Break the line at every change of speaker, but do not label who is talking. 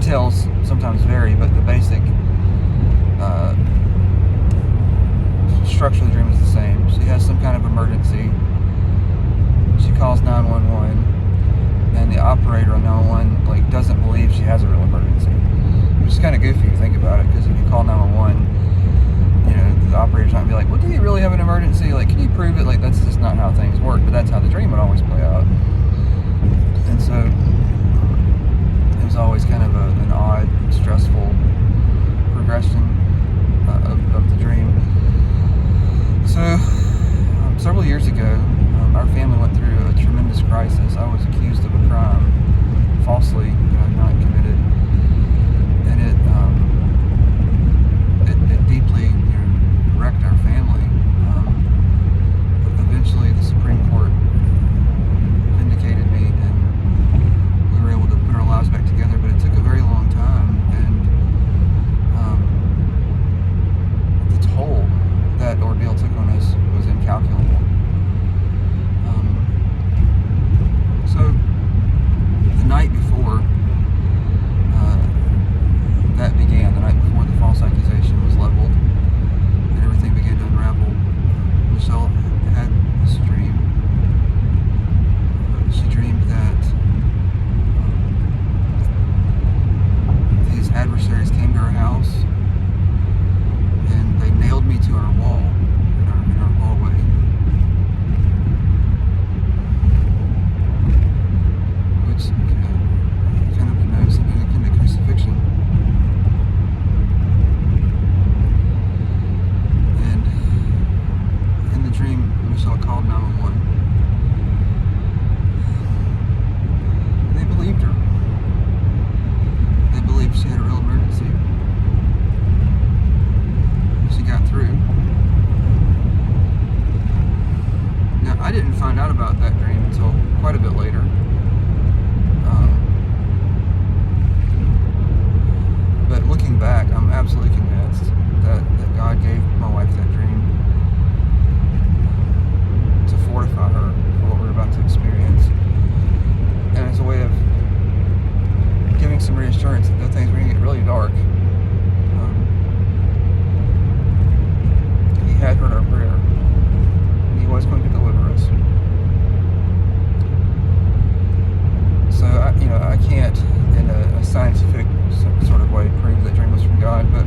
details sometimes vary, but the basic structure of the dream is the same. She has some kind of emergency. She calls 911, and the operator on 911 doesn't believe she has a real emergency, which is kind of goofy if you think about it, because if you call 911, the operator's not gonna be like, well, do you really have an emergency? Can you prove it? That's just not how things work. But that's how the dream would always play out. And so it was always kind of an odd, stressful progression of the dream. So several years ago, our family went through a tremendous crisis. I was accused of a crime falsely not committed, and it deeply wrecked our family. Eventually, the Supreme Court vindicated me, and we were able to put our lives back together. But it took a very long time, and the toll that ordeal took on us was incalculable. So the night before that began, the night before the false accusation was leveled and everything began to unravel, Michelle had this dream. She dreamed that these adversaries came to her house and they nailed me to our wall in our hallway. Which kind of denotes something akin to crucifixion. And in the dream, Michelle called 911. They believed her. They believed she had a real emergency. She got through. Now, I didn't find out about that dream until quite a bit later. But looking back, I'm absolutely convinced that God gave my wife that dream to fortify her for what we're about to experience. And it's a way of giving some reassurance that though things were going to get really dark, He had heard our prayer, and He was going to deliver us. So, I can't, in a scientific sort of way, prove that dream was from God, but